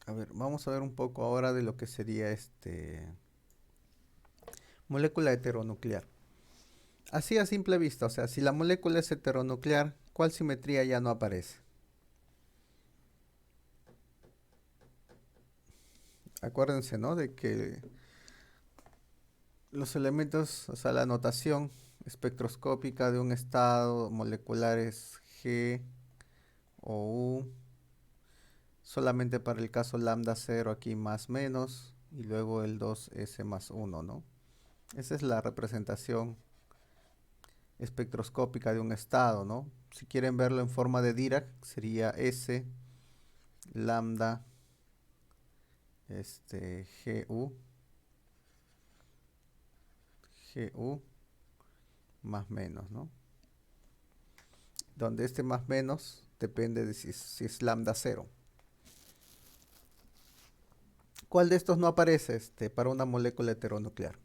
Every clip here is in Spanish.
A ver, vamos a ver un poco ahora de lo que sería molécula heteronuclear. Así a simple vista, o sea, si la molécula es heteronuclear, ¿cuál simetría ya no aparece? Acuérdense, ¿no? De que los elementos, o sea, la notación espectroscópica de un estado molecular es G o U, solamente para el caso lambda cero aquí más menos, y luego el 2S más uno, ¿no? Esa es la representación espectroscópica de un estado, ¿no? Si quieren verlo en forma de Dirac, sería S lambda GU, GU más menos, ¿no? Donde este más menos depende de si es lambda cero. ¿Cuál de estos no aparece para una molécula heteronuclear?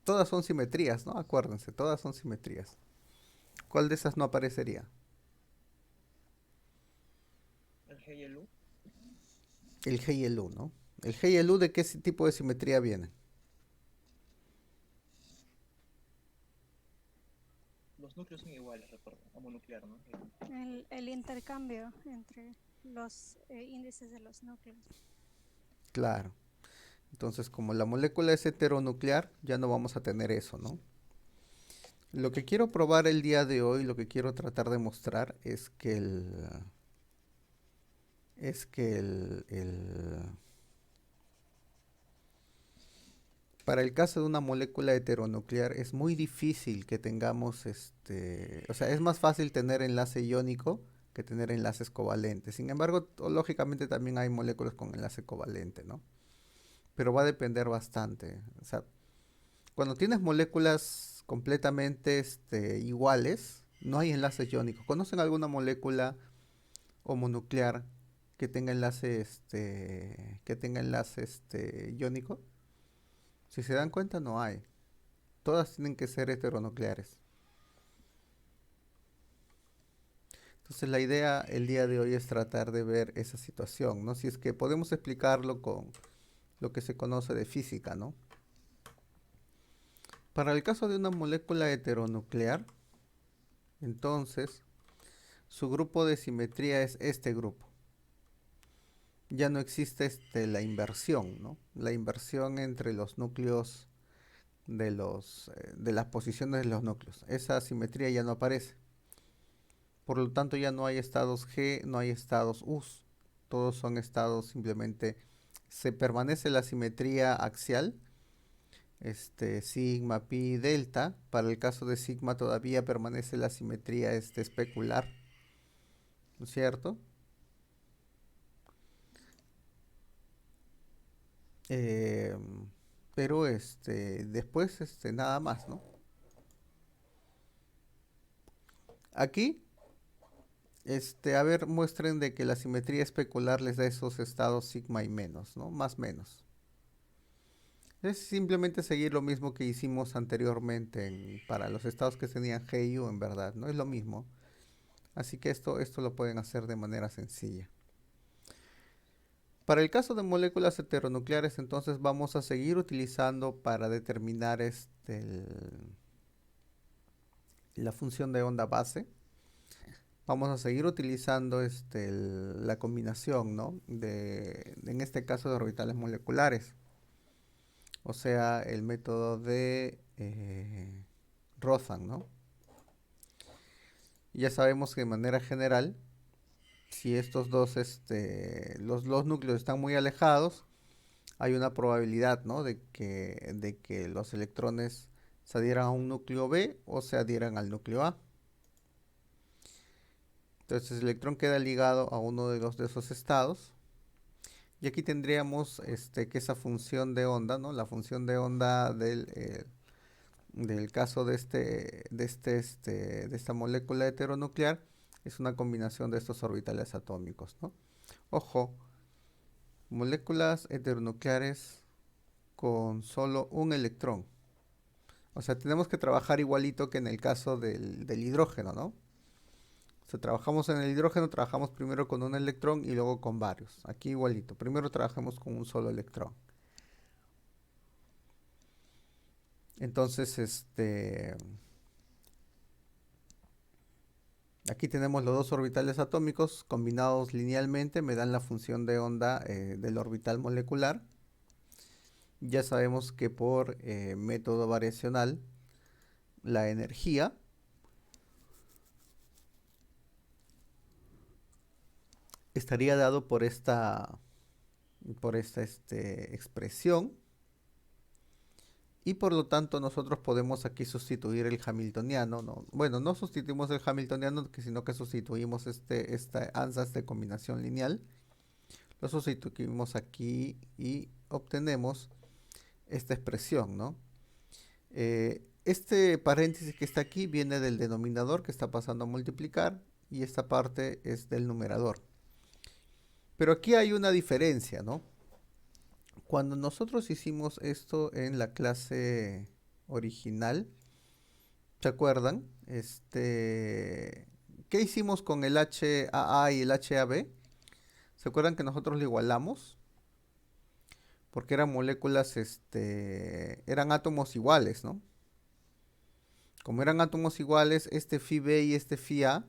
Todas son simetrías, ¿no? Acuérdense, todas son simetrías. ¿Cuál de esas no aparecería? El G y el U. El G y el U, ¿no? ¿El G y el U de qué tipo de simetría vienen? Los núcleos son iguales, recuerdo, homonuclear, ¿no? El intercambio entre los índices de los núcleos. Claro. Entonces, como la molécula es heteronuclear, ya no vamos a tener eso, ¿no? Lo que quiero probar el día de hoy, lo que quiero tratar de mostrar es que para el caso de una molécula heteronuclear es muy difícil que tengamos o sea, es más fácil tener enlace iónico que tener enlaces covalentes. Sin embargo, lógicamente también hay moléculas con enlace covalente, ¿no? Pero va a depender bastante. O sea, cuando tienes moléculas completamente iguales, no hay enlaces iónicos. ¿Conocen alguna molécula homonuclear que tenga enlace iónico? Si se dan cuenta, no hay. Todas tienen que ser heteronucleares. Entonces la idea el día de hoy es tratar de ver esa situación, ¿no? Si es que podemos explicarlo con lo que se conoce de física, ¿no? Para el caso de una molécula heteronuclear, entonces su grupo de simetría es este grupo. Ya no existe la inversión, ¿no? La inversión entre los núcleos de las posiciones de los núcleos. Esa simetría ya no aparece. Por lo tanto, ya no hay estados G, no hay estados U. Todos son estados simplemente se permanece la simetría axial, sigma, pi, delta. Para el caso de sigma todavía permanece la simetría especular, ¿no es cierto? Eh, pero después nada más, ¿no? Aquí, a ver, muestren de que la simetría especular les da esos estados sigma y menos, ¿no? Más menos. Es simplemente seguir lo mismo que hicimos anteriormente para los estados que tenían G y U, en verdad, ¿no? Es lo mismo. Así que esto lo pueden hacer de manera sencilla. Para el caso de moléculas heteronucleares, entonces vamos a seguir utilizando para determinar la función de onda base. Vamos a seguir utilizando la combinación, ¿no? En este caso de orbitales moleculares. O sea, el método de Rosan, ¿no? Ya sabemos que de manera general, si estos dos, los núcleos están muy alejados, hay una probabilidad, ¿no? De que los electrones se adhieran a un núcleo B o se adhieran al núcleo A. Entonces el electrón queda ligado a uno de esos estados. Y aquí tendríamos que esa función de onda, ¿no? La función de onda del caso de esta molécula heteronuclear es una combinación de estos orbitales atómicos, ¿no? Ojo, moléculas heteronucleares con solo un electrón. O sea, tenemos que trabajar igualito que en el caso del hidrógeno, ¿no? O sea, trabajamos en el hidrógeno, trabajamos primero con un electrón y luego con varios. Aquí igualito, primero trabajamos con un solo electrón. Entonces, aquí tenemos los dos orbitales atómicos combinados linealmente, me dan la función de onda del orbital molecular. Ya sabemos que por método variacional, la energía estaría dado por esta expresión. Y por lo tanto nosotros podemos aquí sustituir el hamiltoniano, ¿no? Bueno, no sustituimos el hamiltoniano, sino que sustituimos esta ansatz de combinación lineal. Lo sustituimos aquí y obtenemos esta expresión, ¿no? Este paréntesis que está aquí viene del denominador que está pasando a multiplicar y esta parte es del numerador. Pero aquí hay una diferencia, ¿no? Cuando nosotros hicimos esto en la clase original, ¿se acuerdan? ¿Qué hicimos con el HAA y el HAB? ¿Se acuerdan que nosotros lo igualamos? Porque eran moléculas, eran átomos iguales, ¿no? Como eran átomos iguales, este phi B y este phi A,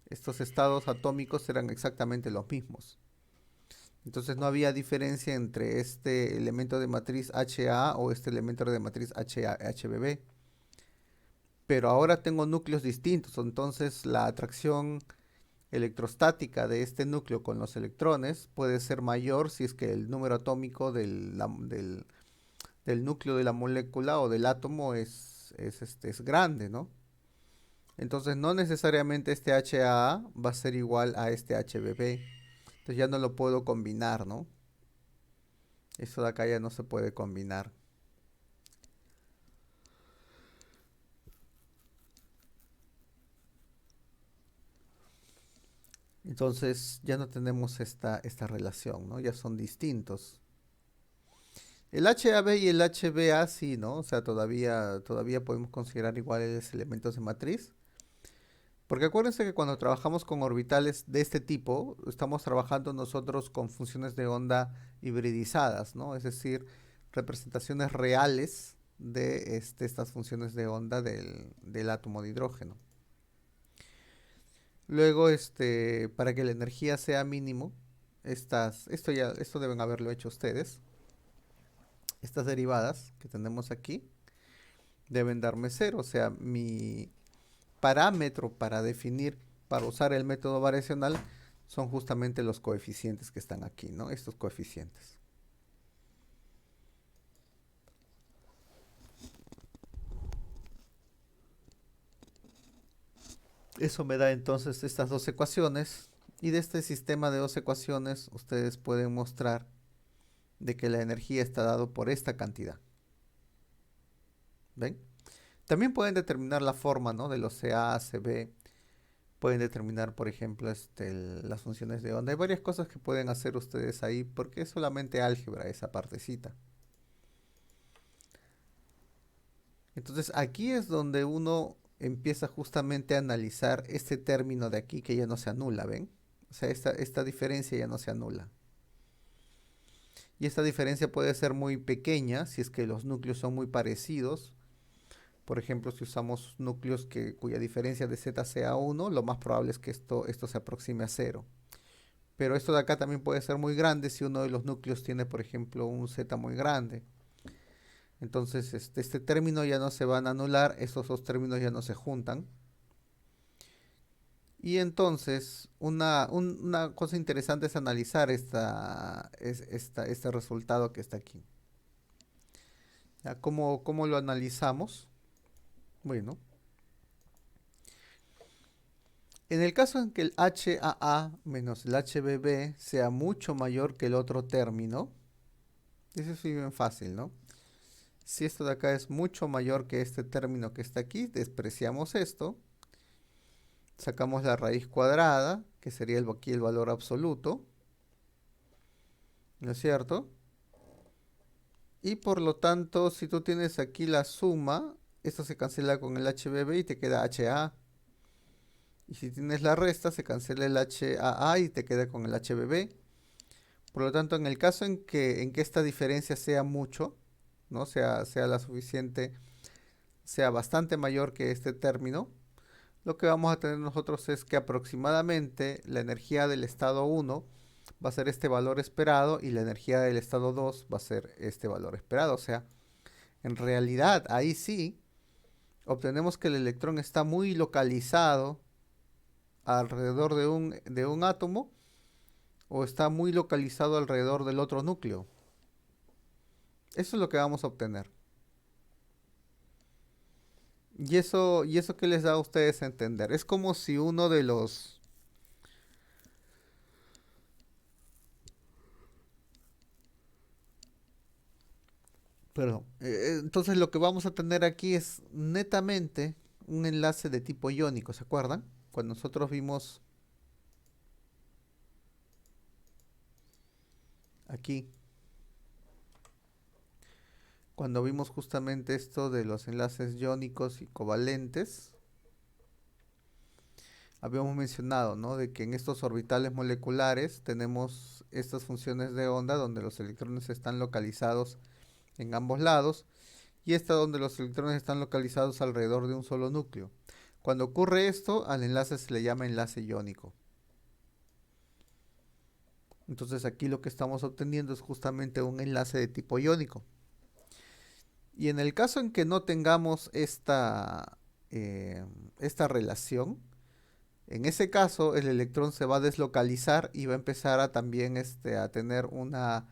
estos estados atómicos eran exactamente los mismos. Entonces no había diferencia entre este elemento de matriz HA o este elemento de matriz HBB. Pero ahora tengo núcleos distintos, entonces la atracción electrostática de este núcleo con los electrones puede ser mayor si es que el número atómico del núcleo de la molécula o del átomo es grande, ¿no? Entonces no necesariamente este HA va a ser igual a este HBB. Entonces ya no lo puedo combinar, ¿no? Eso de acá ya no se puede combinar. Entonces ya no tenemos esta relación, ¿no? Ya son distintos. El HAB y el HBA sí, ¿no? O sea, todavía podemos considerar iguales elementos de matriz. Porque acuérdense que cuando trabajamos con orbitales de este tipo, estamos trabajando nosotros con funciones de onda hibridizadas, ¿no? Es decir, representaciones reales de estas funciones de onda del átomo de hidrógeno. Luego, para que la energía sea mínimo, esto deben haberlo hecho ustedes. Estas derivadas que tenemos aquí deben darme 0, o sea, mi parámetro para usar el método variacional son justamente los coeficientes que están aquí, ¿no? Estos coeficientes. Eso me da entonces estas dos ecuaciones y de este sistema de dos ecuaciones ustedes pueden mostrar de que la energía está dado por esta cantidad. ¿Ven? También pueden determinar la forma, ¿no? De los CA, CB. Pueden determinar, por ejemplo, las funciones de onda. Hay varias cosas que pueden hacer ustedes ahí porque es solamente álgebra esa partecita. Entonces aquí es donde uno empieza justamente a analizar este término de aquí que ya no se anula, ¿ven? O sea, esta diferencia ya no se anula. Y esta diferencia puede ser muy pequeña si es que los núcleos son muy parecidos. Por ejemplo, si usamos núcleos cuya diferencia de z sea 1, lo más probable es que esto se aproxime a 0. Pero esto de acá también puede ser muy grande si uno de los núcleos tiene, por ejemplo, un z muy grande. Entonces, este término ya no se van a anular, estos dos términos ya no se juntan. Y entonces, una cosa interesante es analizar este resultado que está aquí. ¿Ya? ¿Cómo lo analizamos? Bueno, en el caso en que el HAA menos el HBB sea mucho mayor que el otro término, eso es bien fácil, ¿no? Si esto de acá es mucho mayor que este término que está aquí, despreciamos esto. Sacamos la raíz cuadrada, que sería aquí el valor absoluto. ¿No es cierto? Y por lo tanto, si tú tienes aquí la suma, esto se cancela con el HBB y te queda HA. Y Y si tienes la resta, se cancela el HAA y te queda con el HBB. Por lo tanto, en el caso en que esta diferencia sea mucho, ¿no? Sea la suficiente, sea bastante mayor que este término, lo que vamos a tener nosotros es que aproximadamente la energía del estado 1 va a ser este valor esperado y la energía del estado 2 va a ser este valor esperado. O sea, en realidad ahí sí obtenemos que el electrón está muy localizado alrededor de un átomo o está muy localizado alrededor del otro núcleo. Eso es lo que vamos a obtener. ¿Y eso qué les da a ustedes a entender? Es como si uno de los... Perdón. Entonces lo que vamos a tener aquí es netamente un enlace de tipo iónico, ¿se acuerdan? Cuando nosotros vimos aquí, cuando vimos justamente esto de los enlaces iónicos y covalentes, habíamos mencionado, ¿no? De que en estos orbitales moleculares tenemos estas funciones de onda donde los electrones están localizados en ambos lados y esta donde los electrones están localizados alrededor de un solo núcleo. Cuando ocurre esto, al enlace se le llama enlace iónico. Entonces aquí lo que estamos obteniendo es justamente un enlace de tipo iónico. Y en el caso en que no tengamos esta relación, en ese caso el electrón se va a deslocalizar y va a empezar a también a tener una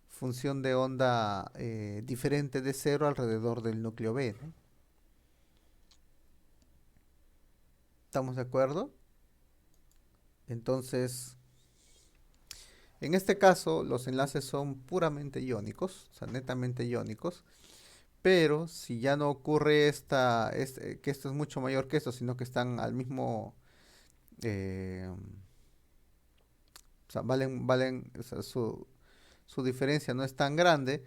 función de onda diferente de cero alrededor del núcleo B, ¿no? ¿Estamos de acuerdo? Entonces, en este caso los enlaces son puramente iónicos, o sea, netamente iónicos. Pero si ya no ocurre que esto es mucho mayor que esto, sino que están al mismo, eh, o sea, o sea, su diferencia no es tan grande,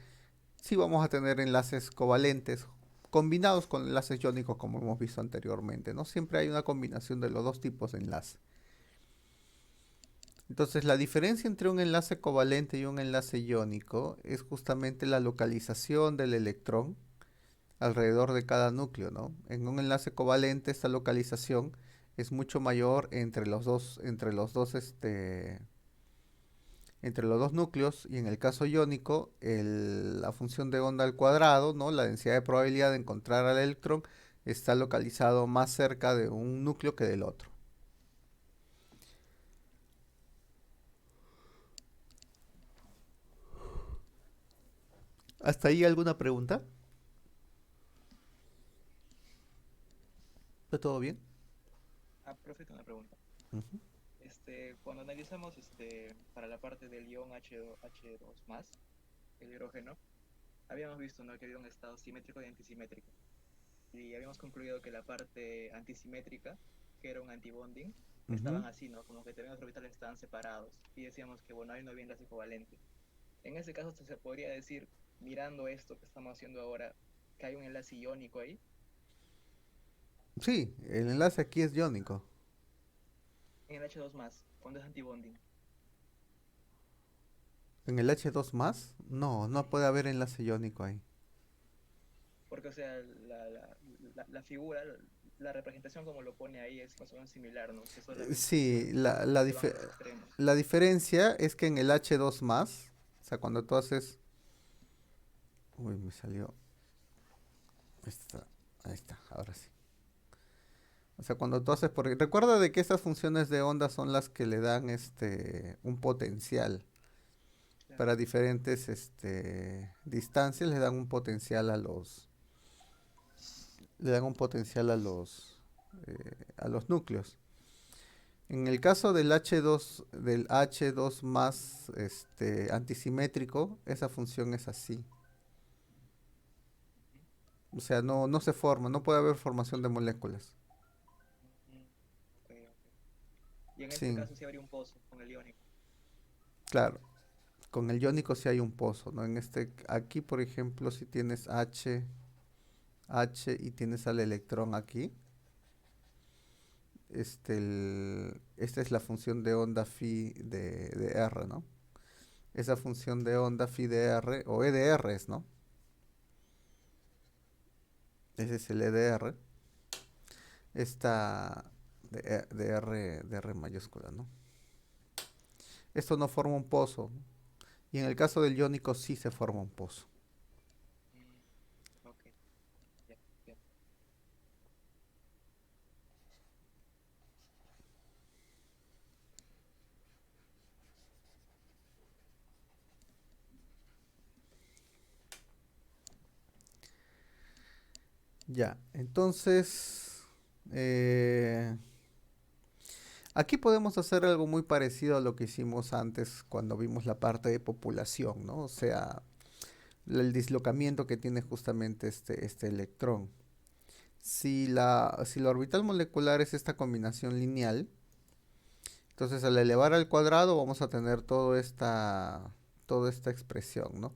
sí vamos a tener enlaces covalentes combinados con enlaces iónicos como hemos visto anteriormente, ¿no? Siempre hay una combinación de los dos tipos de enlace. Entonces, la diferencia entre un enlace covalente y un enlace iónico es justamente la localización del electrón alrededor de cada núcleo, ¿no? En un enlace covalente esta localización es mucho mayor entre los dos núcleos y en el caso iónico la función de onda al cuadrado, ¿no? La densidad de probabilidad de encontrar al electrón está localizado más cerca de un núcleo que del otro. ¿Hasta ahí alguna pregunta? ¿Está todo bien? Profe, tengo una pregunta. Ujú. Cuando analizamos para la parte del ion H2+, el hidrógeno, habíamos visto, ¿no?, que había un estado simétrico y antisimétrico. Y habíamos concluido que la parte antisimétrica, que era un antibonding, Ujú. estaban así, ¿no? Como que también los orbitales estaban separados. Y decíamos que, bueno, ahí no había enlace covalente. En ese caso, se podría decir, mirando esto que estamos haciendo ahora, que hay un enlace iónico ahí, Sí, el enlace aquí es iónico. en el H2+, cuando es antibonding. En el H2 más, no, no Ujú. puede haber enlace iónico ahí. Porque, o sea, la figura, la representación como lo pone ahí es más o menos similar, ¿no? Que solamente Sí, son la, que van a dife- los extremos. la diferencia es que en el H2 más, o sea, cuando tú haces... Uy, me salió... Ahí está, ahora sí. O sea, cuando tú haces... Porque recuerda de que estas funciones de onda son las que le dan un potencial. Claro. Para diferentes distancias le dan un potencial le dan un potencial a los núcleos. En el caso del H2 más antisimétrico, esa función es así. O sea, no se forma, no puede haber formación de moléculas. Ujú. Ok, ok. Y en este Sí, caso sí habría un pozo con el iónico. claro. Con el iónico sí hay un pozo, ¿no? Aquí, por ejemplo, si tienes H y tienes al electrón aquí, esta es la función de onda phi de R, ¿no? Esa función de onda phi de R, o EDR es, ¿no? Ese es el EDR. Esta de R mayúscula, ¿no? Esto no forma un pozo. Y en el caso del iónico sí se forma un pozo. Ok, ya, ya. Ya, entonces, aquí podemos hacer algo muy parecido a lo que hicimos antes cuando vimos la parte de población, ¿no? O sea, el dislocamiento que tiene justamente este electrón. Si la orbital molecular es esta combinación lineal, entonces al elevar al cuadrado vamos a tener toda esta expresión, ¿no?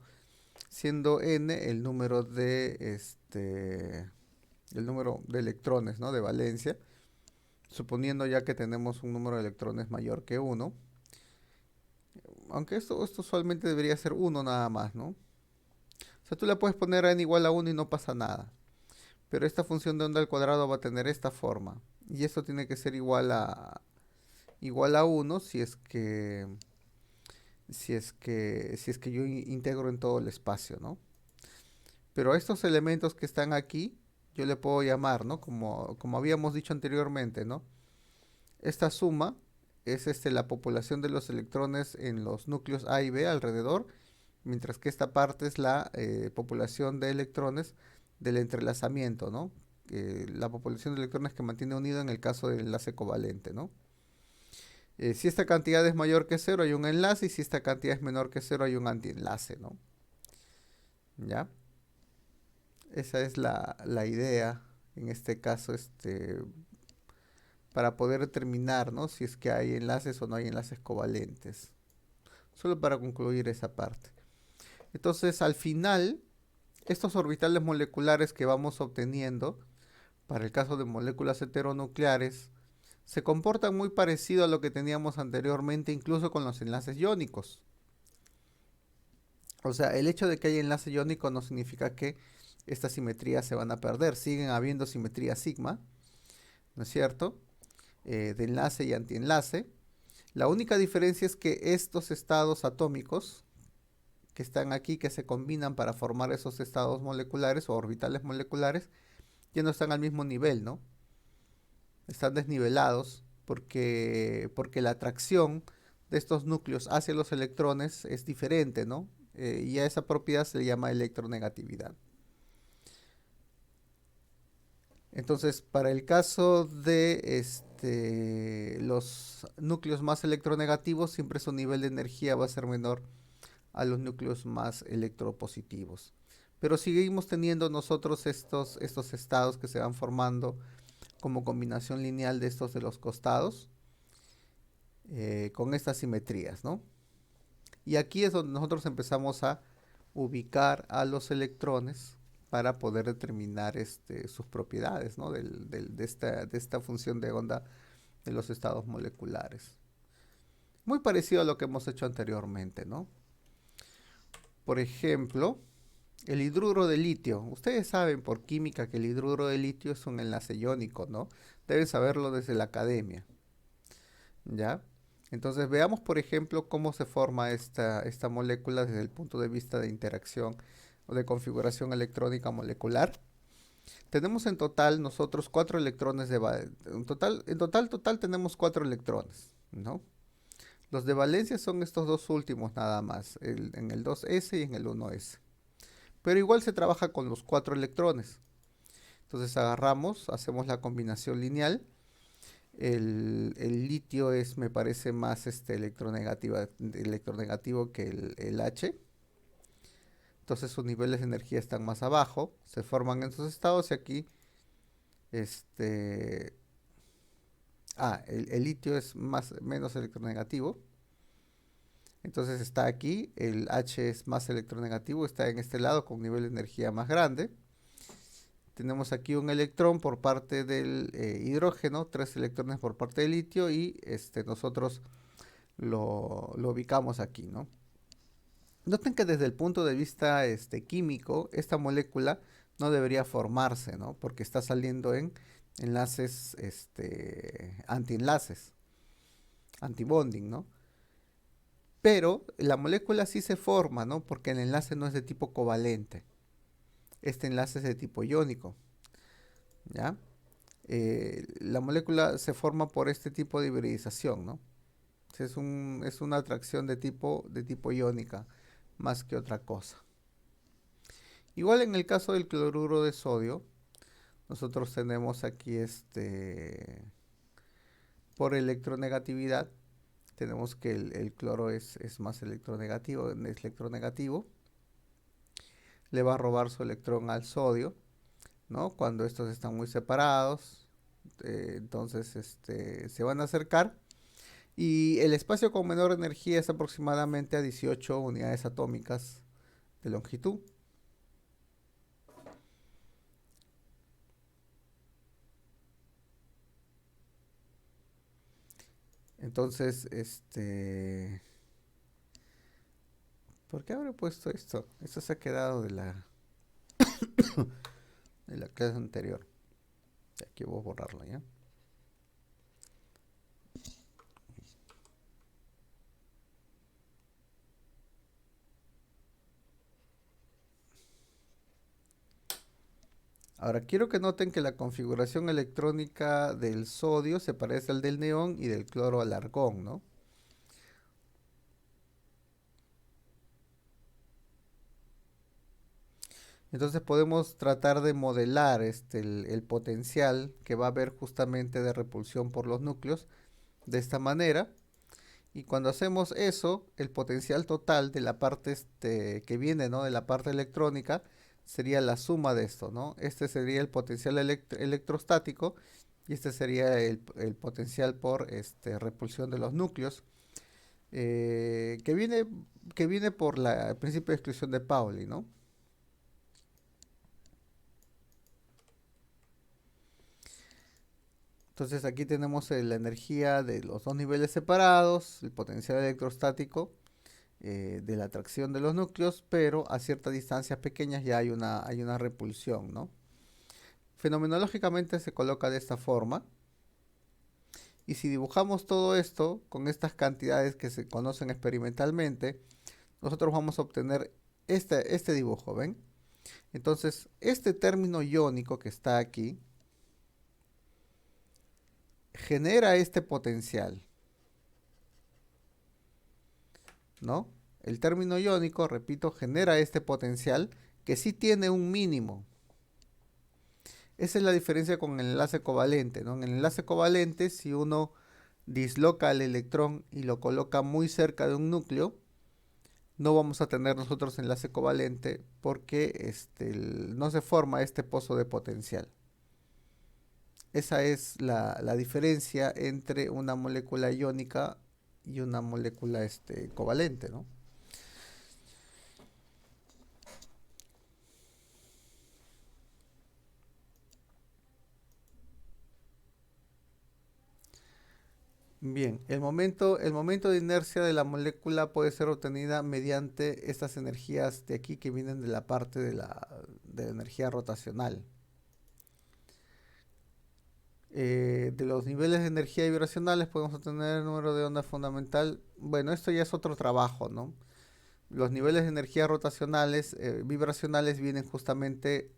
Siendo n el número de electrones, ¿no? De valencia, suponiendo ya que tenemos un número de electrones mayor que uno, aunque esto usualmente debería ser uno nada más, ¿no? O sea, tú le puedes poner n igual a uno y no pasa nada. Pero esta función de onda al cuadrado va a tener esta forma. Y esto tiene que ser igual a uno si es que yo integro en todo el espacio, ¿no? Pero a estos elementos que están aquí, yo le puedo llamar, ¿no? Como habíamos dicho anteriormente, ¿no? Esta suma es la población de los electrones en los núcleos A y B alrededor, mientras que esta parte es la población de electrones del entrelazamiento, ¿no? La población de electrones que mantiene unido en el caso del enlace covalente, ¿no? Si esta cantidad es mayor que cero hay un enlace y si esta cantidad es menor que cero hay un antienlace, ¿no? ¿Ya? Esa es la idea, en este caso, para poder determinar, ¿no? Si es que hay enlaces o no hay enlaces covalentes. Solo para concluir esa parte. Entonces, al final, estos orbitales moleculares que vamos obteniendo, para el caso de moléculas heteronucleares, se comportan muy parecido a lo que teníamos anteriormente, incluso con los enlaces iónicos. O sea, el hecho de que haya enlace iónico no significa que estas simetrías se van a perder. Siguen habiendo simetría sigma, ¿no es cierto? De enlace y antienlace. La única diferencia es que estos estados atómicos que están aquí, que se combinan para formar esos estados moleculares o orbitales moleculares, ya no están al mismo nivel, ¿no? Están desnivelados porque la atracción de estos núcleos hacia los electrones es diferente, ¿no? Y a esa propiedad se le llama electronegatividad. Entonces, para el caso de los núcleos más electronegativos, siempre su nivel de energía va a ser menor a los núcleos más electropositivos. Pero seguimos teniendo nosotros estos estados que se van formando como combinación lineal de estos de los costados, con estas simetrías, ¿no? Y aquí es donde nosotros empezamos a ubicar a los electrones para poder determinar sus propiedades, ¿no? De esta función de onda de los estados moleculares. Muy parecido a lo que hemos hecho anteriormente, ¿no? Por ejemplo, el hidruro de litio. Ustedes saben por química que el hidruro de litio es un enlace iónico, ¿no? Deben saberlo desde la academia, ¿ya? Entonces veamos, por ejemplo, cómo se forma esta molécula desde el punto de vista de interacción o de configuración electrónica molecular. Tenemos en total nosotros 4 electrones en total tenemos 4 electrones, ¿no? Los de valencia son estos dos últimos nada más, en el 2s y en el 1s. Pero igual se trabaja con los 4 electrones. Entonces agarramos, hacemos la combinación lineal. El litio me parece más electronegativo que el H. Entonces sus niveles de energía están más abajo. Se forman en esos estados y aquí este... el litio es menos electronegativo. Entonces está aquí, el H es más electronegativo, está en este lado con un nivel de energía más grande. tenemos aquí un electrón por parte del hidrógeno, 3 electrones por parte del litio y nosotros lo ubicamos aquí, ¿no? Noten que desde el punto de vista químico, esta molécula no debería formarse, ¿no? Porque está saliendo en enlaces, antienlaces, antibonding, ¿no? Pero la molécula sí se forma, ¿no? Porque el enlace no es de tipo covalente. Este enlace es de tipo iónico, ¿ya? La molécula se forma por este tipo de hibridización, ¿no? Es una atracción de tipo iónica, más que otra cosa. Igual en el caso del cloruro de sodio, nosotros tenemos aquí por electronegatividad, tenemos que el cloro es más electronegativo, le va a robar su electrón al sodio, ¿no? Cuando estos están muy separados, entonces se van a acercar y el espacio con menor energía es aproximadamente a 18 unidades atómicas de longitud. Entonces, ¿por qué habré puesto esto? Esto se ha quedado de la clase anterior. Aquí voy a borrarlo, ¿ya? Ahora, quiero que noten que la configuración electrónica del sodio se parece al del neón y del cloro al argón, ¿no? Entonces podemos tratar de modelar el potencial que va a haber justamente de repulsión por los núcleos de esta manera. Y cuando hacemos eso, el potencial total de la parte que viene, ¿no? De la parte electrónica sería la suma de esto, ¿no? Este sería el potencial electrostático y este sería el potencial por repulsión de los núcleos, eh, que viene, que viene por el principio de exclusión de Pauli, ¿no? Entonces aquí tenemos la energía de los dos niveles separados, el potencial electrostático de la atracción de los núcleos, pero a ciertas distancias pequeñas ya hay una repulsión, ¿no? Fenomenológicamente se coloca de esta forma. Y si dibujamos todo esto con estas cantidades que se conocen experimentalmente, nosotros vamos a obtener este dibujo, ¿ven? Entonces, este término iónico que está aquí genera este potencial, ¿no? El término iónico, repito, genera este potencial que sí tiene un mínimo. Esa es la diferencia con el enlace covalente, ¿no? En el enlace covalente, si uno disloca el electrón y lo coloca muy cerca de un núcleo, no vamos a tener nosotros enlace covalente porque no se forma este pozo de potencial. Esa es la diferencia entre una molécula iónica y una molécula covalente, ¿no? Bien, el momento de inercia de la molécula puede ser obtenida mediante estas energías de aquí que vienen de la parte de la energía rotacional. De los niveles de energía vibracionales podemos obtener el número de onda fundamental. Bueno, esto ya es otro trabajo, ¿no? Los niveles de energía rotacionales, vibracionales vienen justamente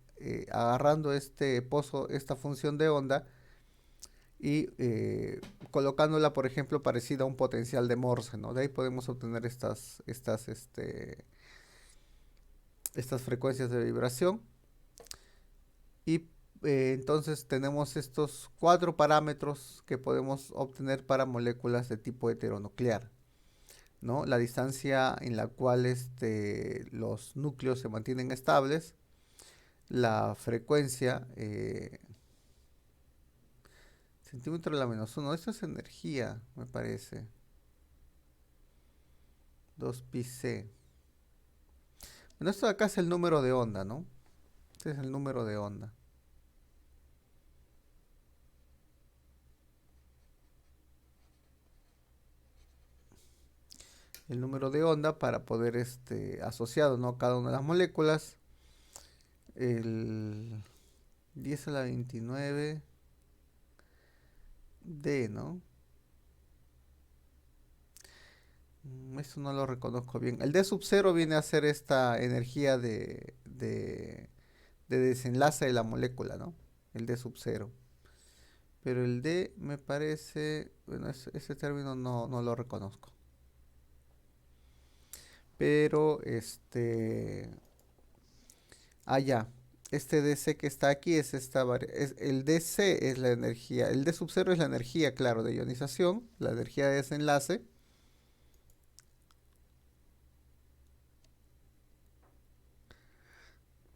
agarrando este pozo, esta función de onda y colocándola, por ejemplo, parecida a un potencial de Morse, ¿no? De ahí podemos obtener estas frecuencias de vibración y entonces tenemos estos 4 parámetros que podemos obtener para moléculas de tipo heteronuclear, ¿no? La distancia en la cual los núcleos se mantienen estables, la frecuencia, centímetro de la menos 1, esto es energía, me parece, 2 pi c. Bueno, esto de acá es el número de onda, ¿no? Este es el número de onda. el número de onda para poder asociado, ¿no? Cada una de las moléculas. El 10 a la 29 D, ¿no? Eso no lo reconozco bien. El D sub 0 viene a ser esta energía de desenlace de la molécula, ¿no? El D sub 0. Pero el D me parece, bueno, ese término no lo reconozco. Pero ya. Este DC que está aquí es el DC es la energía, el D sub 0 es la energía, claro, de ionización, la energía de desenlace.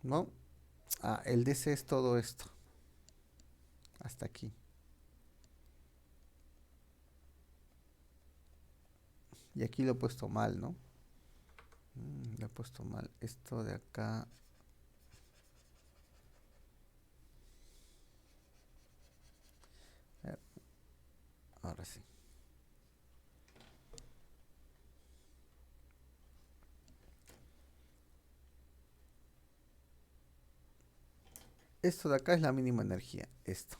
¿No? El DC es todo esto. Hasta aquí. Y aquí lo he puesto mal, ¿no? Lo he puesto mal. Esto de acá. A ver, ahora sí. Esto de acá es la mínima energía. Esto.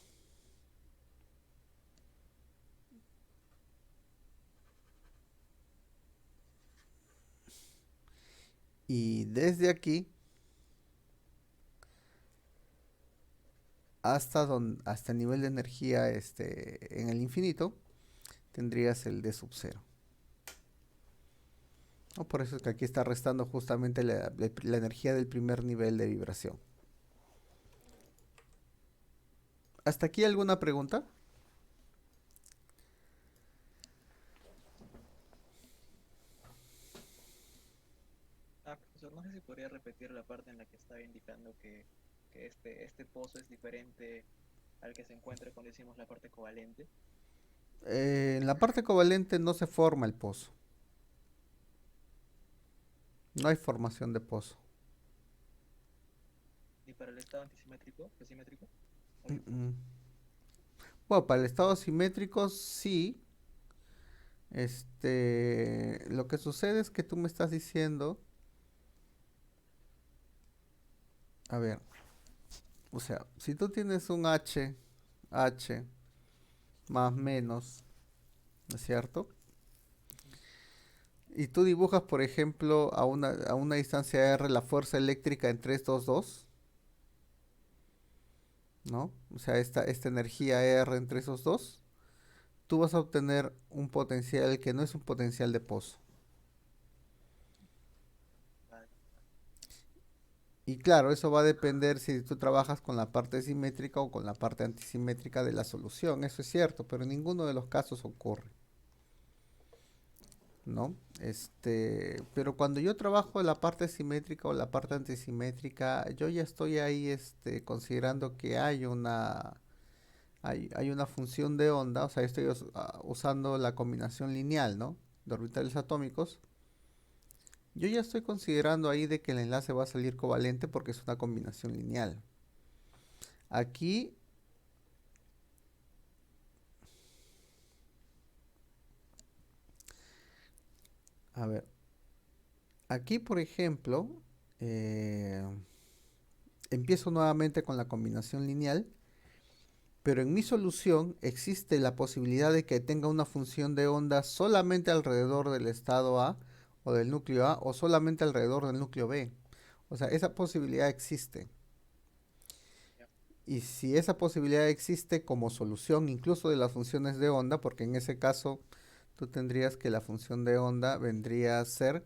Y desde aquí hasta el nivel de energía en el infinito tendrías el D sub 0. ¿No? Por eso es que aquí está restando justamente la energía del primer nivel de vibración. ¿Hasta aquí alguna pregunta? Profesor, no sé si podría repetir la parte en la que estaba indicando que este pozo es diferente al que se encuentra cuando decimos la parte covalente. En la parte covalente no se forma el pozo. No hay formación de pozo. ¿Y para el estado antisimétrico, simétrico? Mm, mm. Bueno, para el estado simétrico sí. Lo que sucede es que tú me estás diciendo, a ver, o sea, si tú tienes un H más menos, ¿no es cierto? Y tú dibujas, por ejemplo, a una distancia R la fuerza eléctrica en 322, ¿no? O sea, esta energía R entre esos dos, tú vas a obtener un potencial que no es un potencial de pozo. Vale. Y claro, eso va a depender si tú trabajas con la parte simétrica o con la parte antisimétrica de la solución. Eso es cierto, pero en ninguno de los casos ocurre, ¿no? Pero cuando yo trabajo la parte simétrica o la parte antisimétrica, yo ya estoy ahí, considerando que hay una función de onda, o sea, estoy usando la combinación lineal, ¿no? De orbitales atómicos. Yo ya estoy considerando ahí de que el enlace va a salir covalente porque es una combinación lineal. Aquí, a ver, aquí por ejemplo, eh, empiezo nuevamente con la combinación lineal, pero en mi solución existe la posibilidad de que tenga una función de onda solamente alrededor del estado A o del núcleo A o solamente alrededor del núcleo B. O sea, esa posibilidad existe. Y si esa posibilidad existe como solución incluso de las funciones de onda, porque en ese caso tú tendrías que la función de onda vendría a ser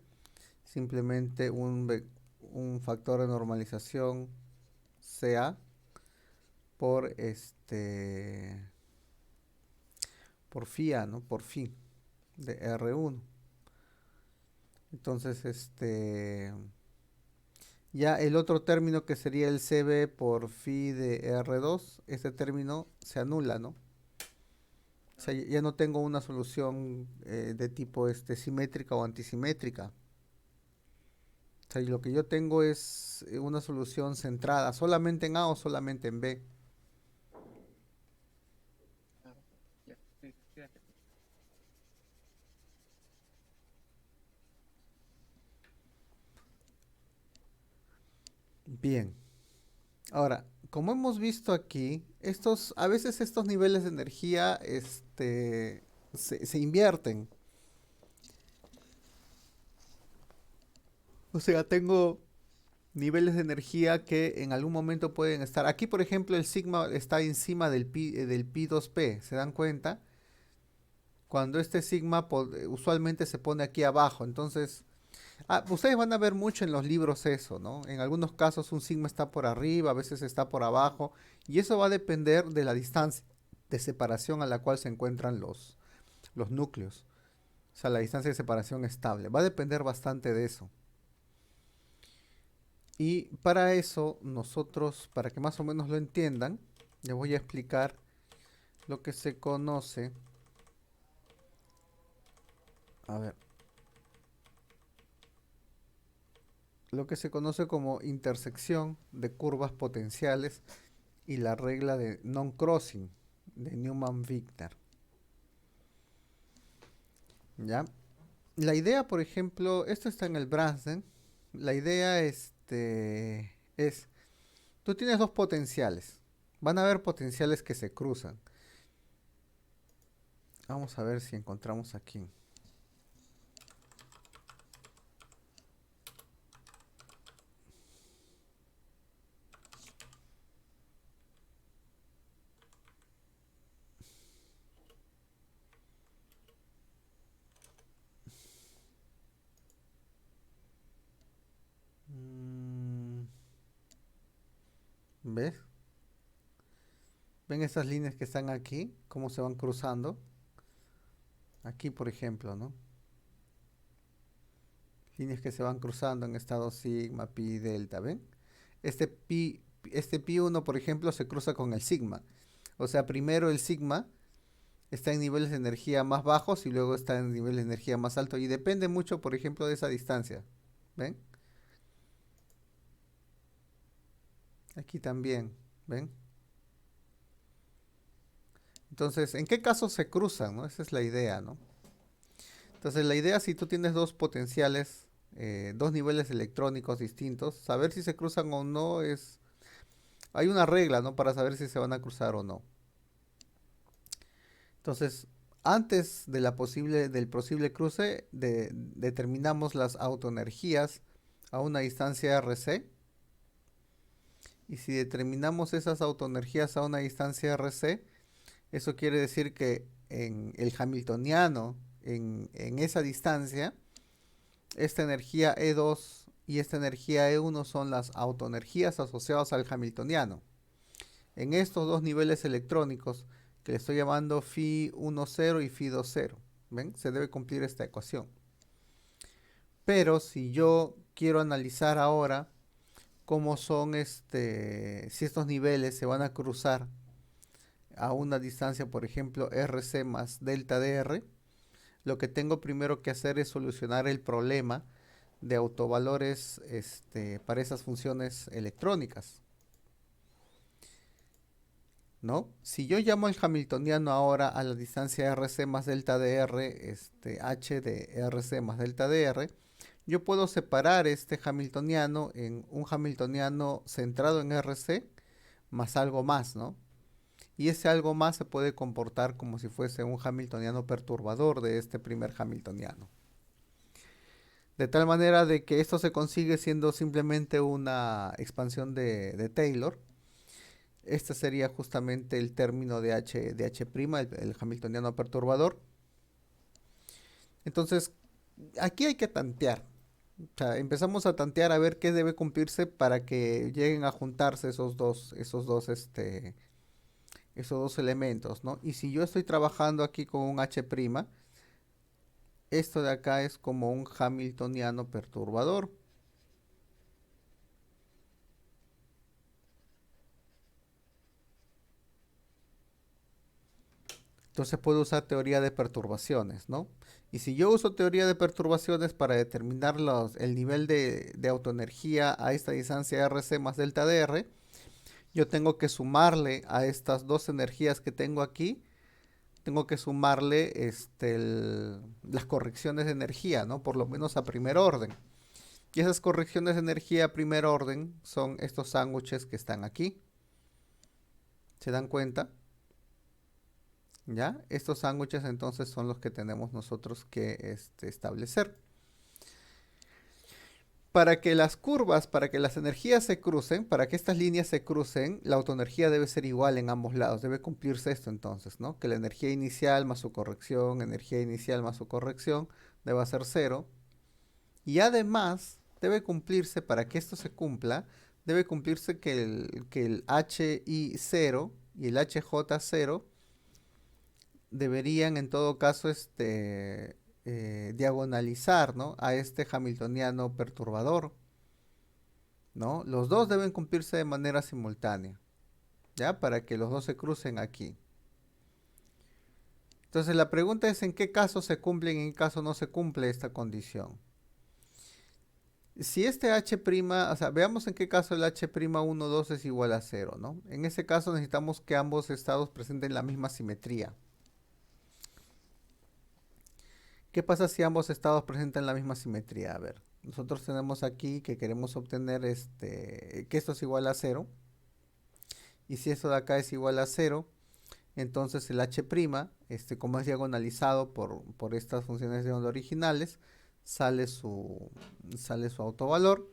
simplemente un factor de normalización CA por por phi A, ¿no? Por phi de R1. Entonces, ya el otro término que sería el CB por phi de R2, ese término se anula, ¿no? O sea, ya no tengo una solución de tipo simétrica o antisimétrica. O sea, lo que yo tengo es una solución centrada solamente en A o solamente en B. Claro. Ya, sí, sí, Bien. Ahora, como hemos visto aquí, a veces estos niveles de energía, se invierten. O sea, tengo niveles de energía que en algún momento pueden estar. Aquí, por ejemplo, el sigma está encima del pi 2p. ¿Se dan cuenta? Cuando este sigma usualmente se pone aquí abajo. Entonces, ustedes van a ver mucho en los libros eso, ¿no? En algunos casos un sigma está por arriba, a veces está por abajo. Y eso va a depender de la distancia de separación a la cual se encuentran los núcleos. O sea, la distancia de separación estable. Va a depender bastante de eso. Y para eso, nosotros, para que más o menos lo entiendan, les voy a explicar lo que se conoce. A ver. Lo que se conoce como intersección de curvas potenciales y la regla de non-crossing de Newman-Wigner. ¿Ya? La idea, por ejemplo, esto está en el Brasden. La idea es, tú tienes dos potenciales. Van a haber potenciales que se cruzan. Vamos a ver si encontramos aquí. ¿Ves? ¿Ven esas líneas que están aquí? ¿Cómo se van cruzando? Aquí, por ejemplo, ¿no? Líneas que se van cruzando en estado sigma, pi, delta, ¿ven? Este pi 1, por ejemplo, se cruza con el sigma. O sea, primero el sigma está en niveles de energía más bajos y luego está en niveles de energía más altos. Y depende mucho, por ejemplo, de esa distancia. ¿Ven? Aquí también. ¿Ven? Entonces, ¿en qué casos se cruzan? ¿No? Esa es la idea, ¿no? Entonces, la idea, si tú tienes dos potenciales, dos niveles electrónicos distintos, saber si se cruzan o no es... Hay una regla, ¿no? Para saber si se van a cruzar o no. Entonces, antes de del posible cruce, determinamos las autoenergías a una distancia RC. Y si determinamos esas autoenergías a una distancia RC, eso quiere decir que en el hamiltoniano, en esa distancia, esta energía E2 y esta energía E1 son las autoenergías asociadas al hamiltoniano. En estos dos niveles electrónicos, que le estoy llamando phi 1,0 y phi 2,0, ¿ven? Se debe cumplir esta ecuación. Pero si yo quiero analizar ahora cómo son si estos niveles se van a cruzar a una distancia, por ejemplo, RC más delta DR, lo que tengo primero que hacer es solucionar el problema de autovalores para esas funciones electrónicas, ¿no? Si yo llamo el hamiltoniano ahora a la distancia RC más delta DR, H de RC más delta DR, yo puedo separar este hamiltoniano en un hamiltoniano centrado en RC más algo más, ¿no? Y ese algo más se puede comportar como si fuese un hamiltoniano perturbador de este primer hamiltoniano. De tal manera de que esto se consigue siendo simplemente una expansión de Taylor. Este sería justamente el término de H', el hamiltoniano perturbador. Entonces, aquí hay que tantear. O sea, empezamos a tantear a ver qué debe cumplirse para que lleguen a juntarse esos dos elementos, ¿no? Y si yo estoy trabajando aquí con un H', esto de acá es como un hamiltoniano perturbador. Entonces puedo usar teoría de perturbaciones, ¿no? Y si yo uso teoría de perturbaciones para determinar el nivel de autoenergía a esta distancia RC más delta DR, yo tengo que sumarle a estas dos energías que tengo aquí, tengo que sumarle las correcciones de energía, ¿no? Por lo menos a primer orden. Y esas correcciones de energía a primer orden son estos sándwiches que están aquí. ¿Se dan cuenta? ¿Ya? Estos sándwiches entonces son los que tenemos nosotros que establecer. Para que las curvas, para que las energías se crucen, para que estas líneas se crucen, la autoenergía debe ser igual en ambos lados. Debe cumplirse esto entonces, ¿no? Que la energía inicial más su corrección, energía inicial más su corrección, deba ser cero. Y además, debe cumplirse, para que esto se cumpla, debe cumplirse que el HI0 y el HJ0 deberían en todo caso diagonalizar, ¿no? A este hamiltoniano perturbador, ¿no? Los dos deben cumplirse de manera simultánea, ¿ya? Para que los dos se crucen aquí. Entonces la pregunta es en qué caso se cumple y en qué caso no se cumple esta condición. Si este H', o sea, veamos en qué caso el H'1, 2 es igual a 0, ¿no? En ese caso necesitamos que ambos estados presenten la misma simetría. ¿Qué pasa si ambos estados presentan la misma simetría? A ver, nosotros tenemos aquí que queremos obtener que esto es igual a 0. Y si esto de acá es igual a 0, entonces el H', como es diagonalizado por estas funciones de onda originales, sale su autovalor.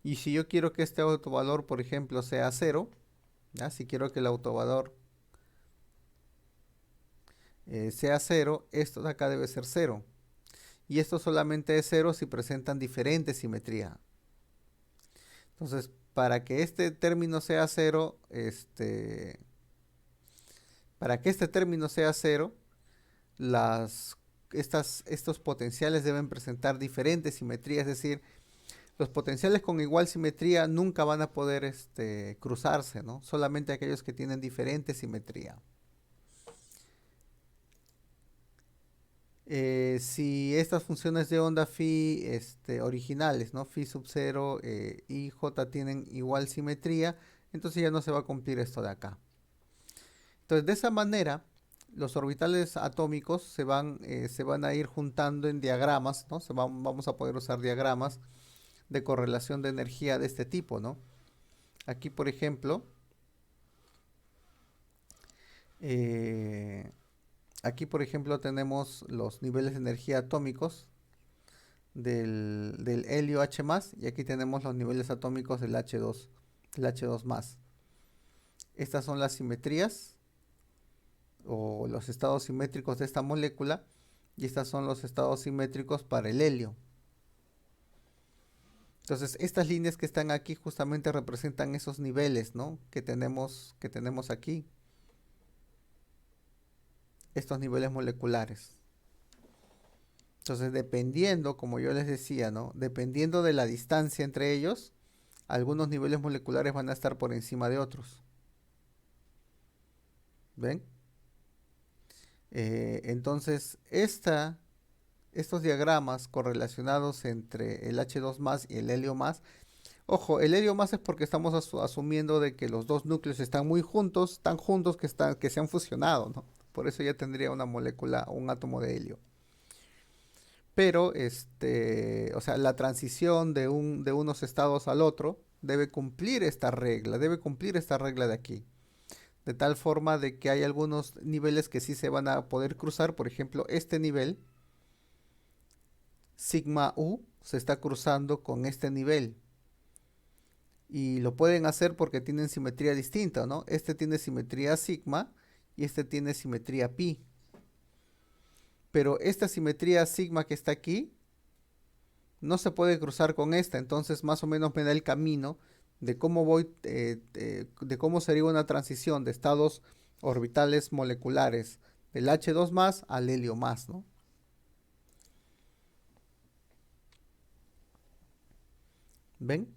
Y si yo quiero que este autovalor, por ejemplo, sea 0, ¿ya? Si quiero que el autovalor sea 0, esto de acá debe ser 0. Y esto solamente es 0 si presentan diferente simetría. Entonces, para que este término sea 0, para que este término sea 0, estos potenciales deben presentar diferente simetría, es decir, los potenciales con igual simetría nunca van a poder cruzarse, ¿no? Solamente aquellos que tienen diferente simetría. Si estas funciones de onda phi originales, ¿no? Phi sub 0 y j tienen igual simetría, entonces ya no se va a cumplir esto de acá. Entonces, de esa manera, los orbitales atómicos se van a ir juntando en diagramas, ¿no? Vamos a poder usar diagramas de correlación de energía de este tipo, ¿no? Aquí, por ejemplo, eh, tenemos los niveles de energía atómicos del helio H+, y aquí tenemos los niveles atómicos del H2+. Estas son las simetrías o los estados simétricos de esta molécula, y estos son los estados simétricos para el helio. Entonces, estas líneas que están aquí justamente representan esos niveles, ¿no? que tenemos aquí. Estos niveles moleculares. Entonces, dependiendo, como yo les decía, ¿no? Dependiendo de la distancia entre ellos, algunos niveles moleculares van a estar por encima de otros. ¿Ven? Entonces, estos diagramas correlacionados entre el H2+ y el helio+, ojo, el helio+ es porque estamos asumiendo de que los dos núcleos están muy juntos, tan juntos que se han fusionado, ¿no? Por eso ya tendría una molécula, un átomo de helio. Pero, o sea, la transición de unos estados al otro debe cumplir esta regla de aquí. De tal forma de que hay algunos niveles que sí se van a poder cruzar. Por ejemplo, este nivel, sigma U, se está cruzando con este nivel. Y lo pueden hacer porque tienen simetría distinta, ¿no? Este tiene simetría sigma y este tiene simetría pi. Pero esta simetría sigma que está aquí no se puede cruzar con esta, entonces más o menos me da el camino de cómo de cómo sería una transición de estados orbitales moleculares del H2+ al helio+, ¿no? ¿Ven?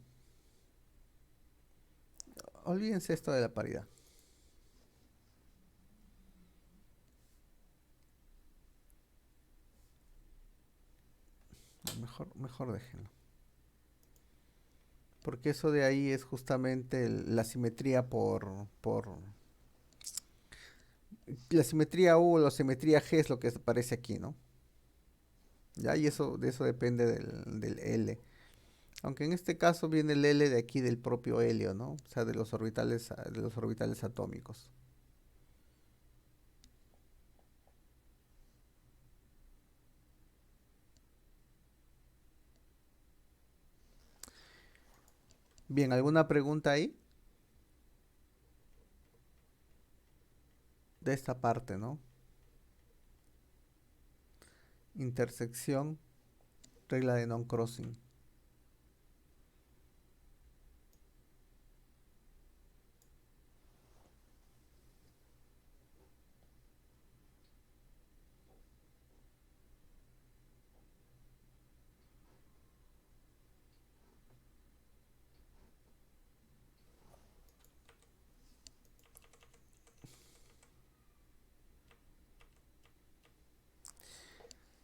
Olvídense esto de la paridad. Mejor déjenlo. Porque eso de ahí es justamente la simetría la simetría U o la simetría G es lo que aparece aquí, ¿no? ¿Ya? Y de eso depende del L. Aunque en este caso viene el L de aquí del propio helio, ¿no? O sea, de los orbitales atómicos. Bien, ¿alguna pregunta ahí? De esta parte, ¿no? Intersección, regla de non-crossing.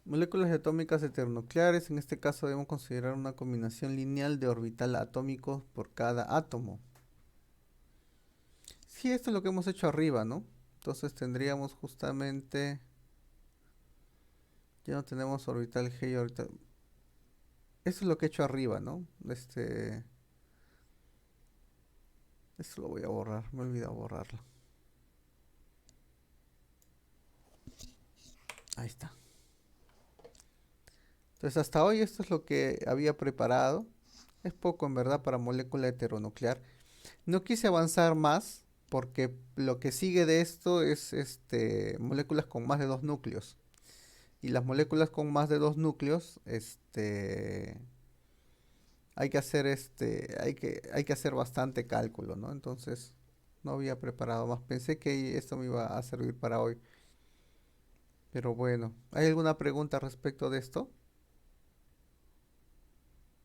Moléculas atómicas heteronucleares, en este caso debemos considerar una combinación lineal de orbital atómicos por cada átomo. Sí, esto es lo que hemos hecho arriba, ¿no? Entonces tendríamos justamente... Ya no tenemos orbital G y orbital... Esto es lo que he hecho arriba, ¿no? Esto lo voy a borrar, me he olvidado borrarlo. Ahí está. Entonces hasta hoy esto es lo que había preparado. Es poco en verdad para molécula heteronuclear. No quise avanzar más porque lo que sigue de esto es moléculas con más de dos núcleos. Y las moléculas con más de dos núcleos, hay que hacer hay que hacer bastante cálculo, ¿no? Entonces no había preparado más. Pensé que esto me iba a servir para hoy. Pero bueno, ¿hay alguna pregunta respecto de esto?